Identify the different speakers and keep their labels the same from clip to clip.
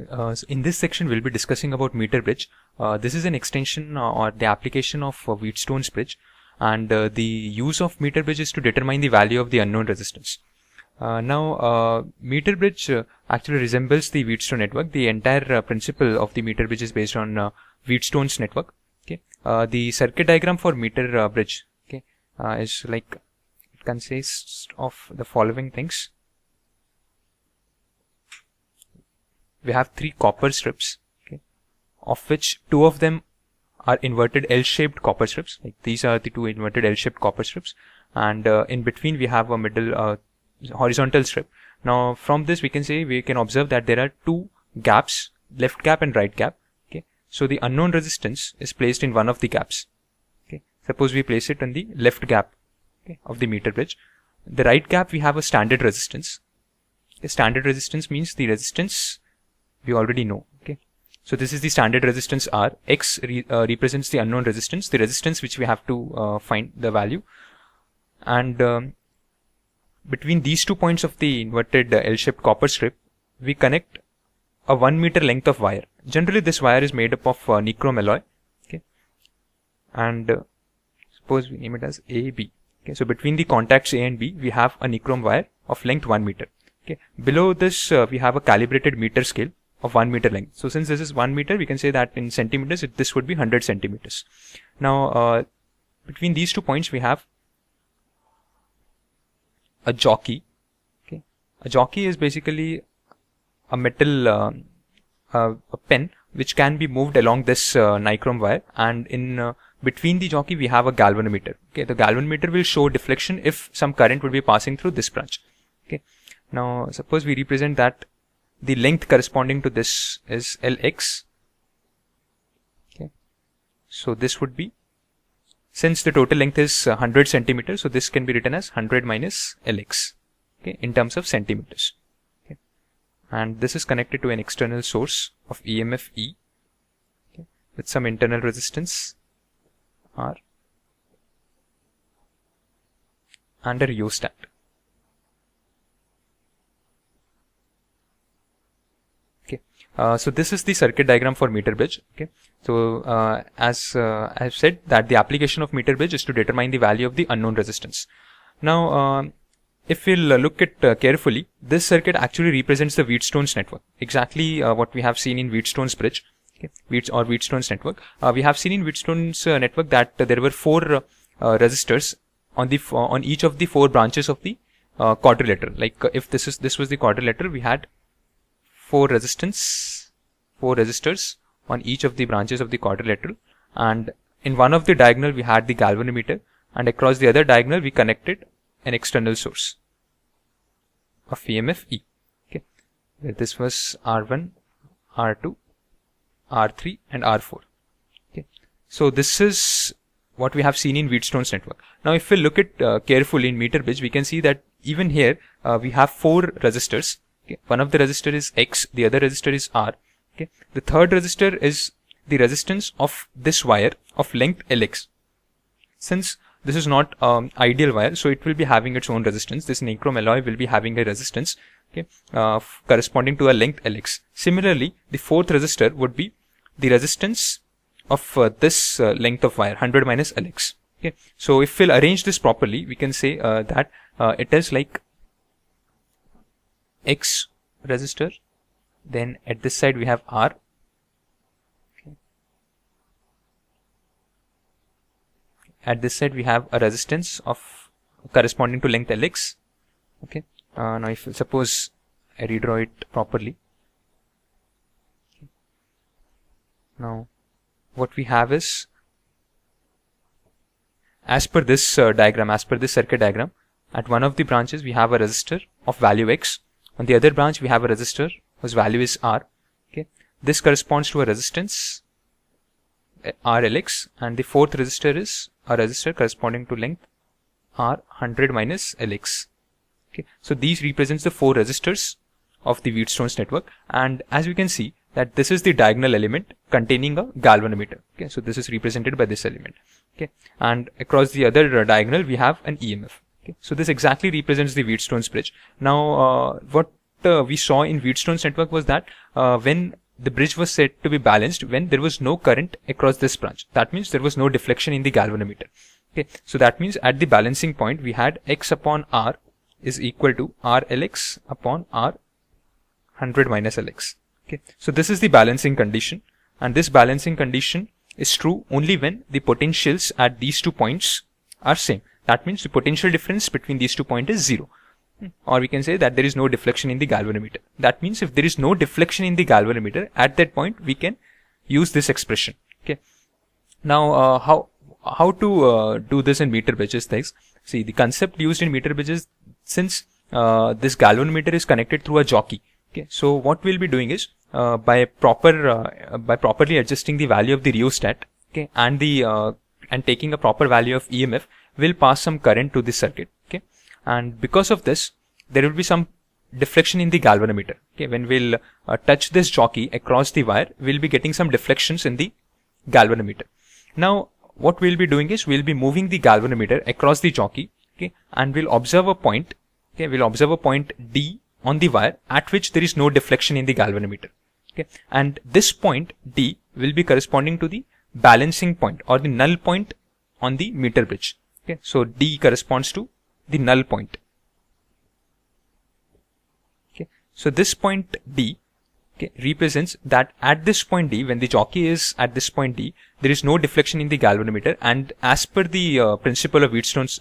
Speaker 1: So in this section, we'll be discussing about meter bridge. This is an extension or the application of Wheatstone's bridge, and the use of meter bridge is to determine the value of the unknown resistance. Meter bridge actually resembles the Wheatstone network. The entire principle of the meter bridge is based on Wheatstone's network. Okay, the circuit diagram for meter bridge, okay, is like, it consists of the following things. We have 3 copper strips, okay, of which 2 of them are inverted L-shaped copper strips. Like these are the 2 inverted L-shaped copper strips, and in between we have a middle horizontal strip. Now from this we can observe that there are 2 gaps, left gap and right gap. Okay, so the unknown resistance is placed in one of the gaps. Okay, suppose we place it in the left gap, okay, of the meter bridge. The right gap we have a standard resistance. The standard resistance means the resistance we already know. Okay, so this is the standard resistance R. X represents the unknown resistance, the resistance which we have to find the value. And between these 2 points of the inverted L-shaped copper strip, we connect a 1 meter length of wire. Generally this wire is made up of nichrome alloy. Okay, and suppose we name it as AB. Okay, so between the contacts A and B we have a nichrome wire of length 1 meter. Okay, below this we have a calibrated meter scale of 1 meter length. So since this is 1 meter, we can say that in centimeters this would be 100 centimeters. Now between these 2 points we have a jockey. Okay, a jockey is basically a metal a pen which can be moved along this nichrome wire, and in between the jockey we have a galvanometer. Okay, the galvanometer will show deflection if some current would be passing through this branch. Okay, now suppose we represent that the length corresponding to this is Lx. Okay, so this would be, since the total length is 100 centimeters, so this can be written as 100 minus Lx, okay, in terms of centimeters. Okay, and this is connected to an external source of EMF E, okay, with some internal resistance R and a rheostat. So this is the circuit diagram for meter bridge. Okay, so as I've said that the application of meter bridge is to determine the value of the unknown resistance. Now if we'll look at carefully, this circuit actually represents the Wheatstone's network, exactly what we have seen in Wheatstone's bridge, okay, Wheatstone's network. We have seen in Wheatstone's network that there were 4 resistors on each of the 4 branches of the quadrilateral. Like if this was the quadrilateral, we had 4 resistors on each of the branches of the quadrilateral, and in one of the diagonal we had the galvanometer, and across the other diagonal we connected an external source of EMF E. Okay, where this was R1, R2, R3 and R4. Okay, so this is what we have seen in Wheatstone's network. Now if we look at carefully in meter bridge, we can see that even here we have 4 resistors. Okay, one of the resistor is X, the other resistor is R. Okay, the third resistor is the resistance of this wire of length Lx. Since this is not ideal wire, so it will be having its own resistance. This nichrome alloy will be having a resistance, okay, corresponding to a length Lx. Similarly, the 4th resistor would be the resistance of this length of wire, 100 minus Lx. Okay, so if we'll arrange this properly, we can say that it is like X resistor, then at this side we have R, okay, at this side we have a resistance of corresponding to length Lx. Okay, now if suppose I redraw it properly, okay, now what we have is, as per this diagram, as per this circuit diagram, at one of the branches we have a resistor of value X. On the other branch we have a resistor whose value is R. Okay, this corresponds to a resistance RLX, and the 4th resistor is a resistor corresponding to length R 100 minus Lx. Okay, so these represents the 4 resistors of the Wheatstone's network, and as we can see that this is the diagonal element containing a galvanometer. Okay, so this is represented by this element. Okay, and across the other diagonal we have an EMF. Okay, so this exactly represents the Wheatstone's bridge. Now what we saw in Wheatstone's network was that when the bridge was said to be balanced when there was no current across this branch. That means there was no deflection in the galvanometer. Okay, so that means at the balancing point we had X upon R is equal to R Lx upon R 100 minus Lx. Okay, so this is the balancing condition, and this balancing condition is true only when the potentials at these 2 points are same. That means the potential difference between these 2 points is 0. Or we can say that there is no deflection in the galvanometer. That means if there is no deflection in the galvanometer, at that point we can use this expression. Okay. Now how to do this in meter bridges things? See, the concept used in meter bridges, since this galvanometer is connected through a jockey. Okay. So what we'll be doing is by properly adjusting the value of the rheostat, okay, and taking a proper value of EMF, we'll pass some current to this circuit. Okay. And because of this, there will be some deflection in the galvanometer. Okay, when we'll touch this jockey across the wire, we'll be getting some deflections in the galvanometer. Now, what we'll be doing is we'll be moving the galvanometer across the jockey. Okay, and we'll observe a point. Okay, we'll observe a point D on the wire at which there is no deflection in the galvanometer. Okay, and this point D will be corresponding to the balancing point or the null point on the meter bridge. Okay, so D corresponds to the null point. Okay, so this point D, okay, represents that at this point D, when the jockey is at this point D, there is no deflection in the galvanometer, and as per the principle of Wheatstone's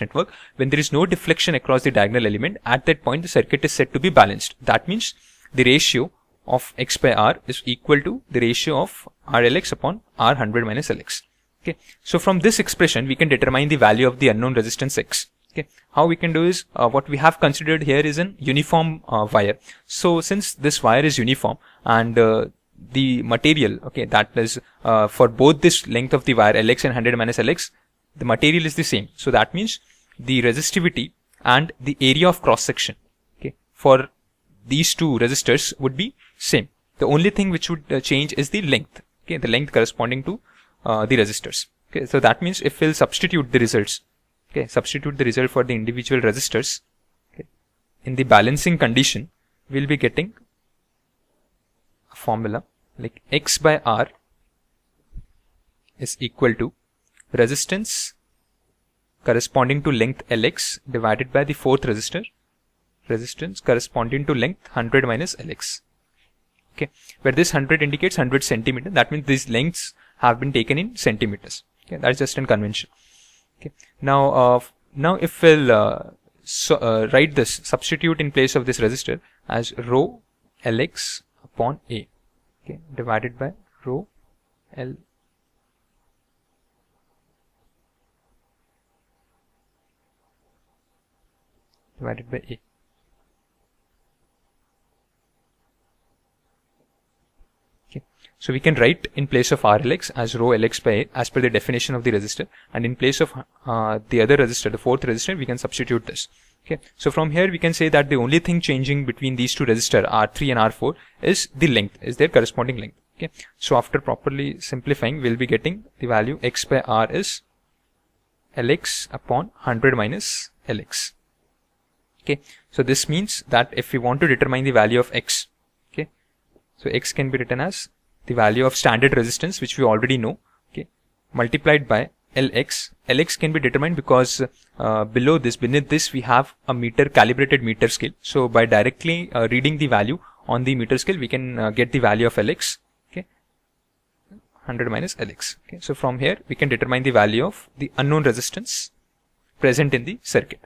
Speaker 1: network, when there is no deflection across the diagonal element, at that point the circuit is said to be balanced. That means the ratio of X by R is equal to the ratio of R Lx upon R 100 minus Lx. Okay, so from this expression we can determine the value of the unknown resistance X. Okay, how we can do is what we have considered here is an uniform wire. So since this wire is uniform and the material, okay, that is for both this length of the wire Lx and 100 minus Lx, the material is the same. So that means the resistivity and the area of cross section, okay, for these two resistors would be same. The only thing which would change is the length, okay, the length corresponding to the resistors. Okay, so that means if we'll substitute the results, okay, substitute the result for the individual resistors, okay, in the balancing condition, we'll be getting a formula like X by R is equal to resistance corresponding to length Lx divided by the fourth resistor, resistance corresponding to length 100 minus Lx. Okay, where this 100 indicates 100 centimeter. That means these lengths have been taken in centimeters. Okay, that's just in convention. Okay, now if we'll write this, substitute in place of this resistor as rho Lx upon A, okay, divided by rho L divided by A. So we can write in place of RLX as rho Lx by A as per the definition of the resistor, and in place of the other resistor, the fourth resistor, we can substitute this. Okay, so from here we can say that the only thing changing between these two resistors R3 and R4 is the length, is their corresponding length. Okay, so after properly simplifying, we'll be getting the value X by R is Lx upon 100 minus Lx. Okay, so this means that if we want to determine the value of X, okay, so X can be written as the value of standard resistance, which we already know, okay, multiplied by Lx. Lx can be determined because beneath this we have a calibrated meter scale. So by directly reading the value on the meter scale, we can get the value of Lx, okay, 100 minus Lx. Okay, so from here we can determine the value of the unknown resistance present in the circuit.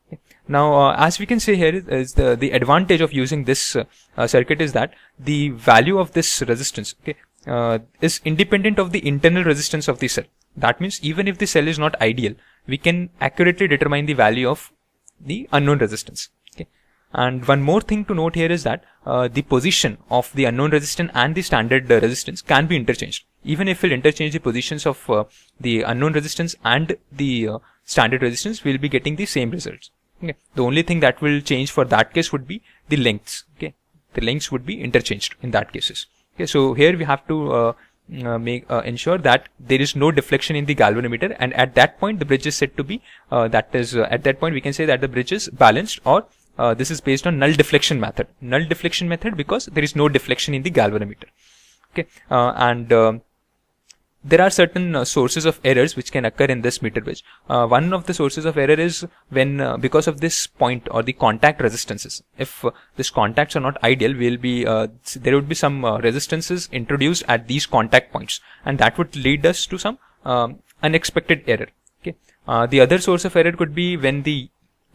Speaker 1: Okay. Now, as we can say here is the advantage of using this circuit is that the value of this resistance, okay, is independent of the internal resistance of the cell. That means even if the cell is not ideal, we can accurately determine the value of the unknown resistance. Okay. And one more thing to note here is that the position of the unknown resistance and the standard resistance can be interchanged. Even if we'll interchange the positions of the unknown resistance and the standard resistance, we'll be getting the same results. Okay. The only thing that will change for that case would be the lengths. Okay, the lengths would be interchanged in that cases. Okay, so here we have to ensure that there is no deflection in the galvanometer, and at that point the bridge is said to be at that point we can say that the bridge is balanced, or this is based on null deflection method. Null deflection method because there is no deflection in the galvanometer. Okay, there are certain sources of errors which can occur in this meter bridge. One of the sources of error is when because of this point or the contact resistances. If these contacts are not ideal, there would be some resistances introduced at these contact points, and that would lead us to some unexpected error. Okay, the other source of error could be when the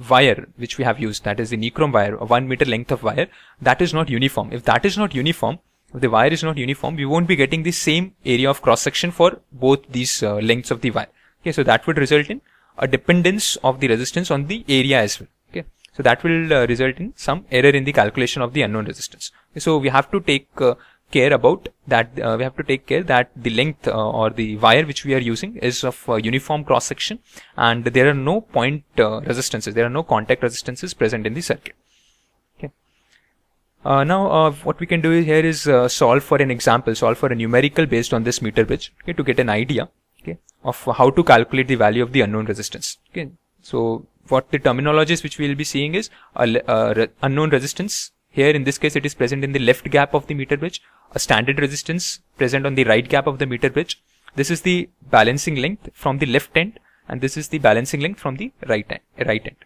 Speaker 1: wire which we have used, that is the nichrome wire, a 1 meter length of wire, that is not uniform. If that is not uniform, if the wire is not uniform, we won't be getting the same area of cross section for both these lengths of the wire. Okay, so that would result in a dependence of the resistance on the area as well. Okay, so that will result in some error in the calculation of the unknown resistance. Okay, so we have to take care about that. We have to take care that the length or the wire which we are using is of uniform cross section, and there are no point resistances, there are no contact resistances present in the circuit. Now what we can do here is solve for an example, solve for a numerical based on this meter bridge, okay, to get an idea, okay, of how to calculate the value of the unknown resistance. Okay, so what the terminologies which we will be seeing is unknown resistance. Here in this case it is present in the left gap of the meter bridge, a standard resistance present on the right gap of the meter bridge. This is the balancing length from the left end, and this is the balancing length from the right end.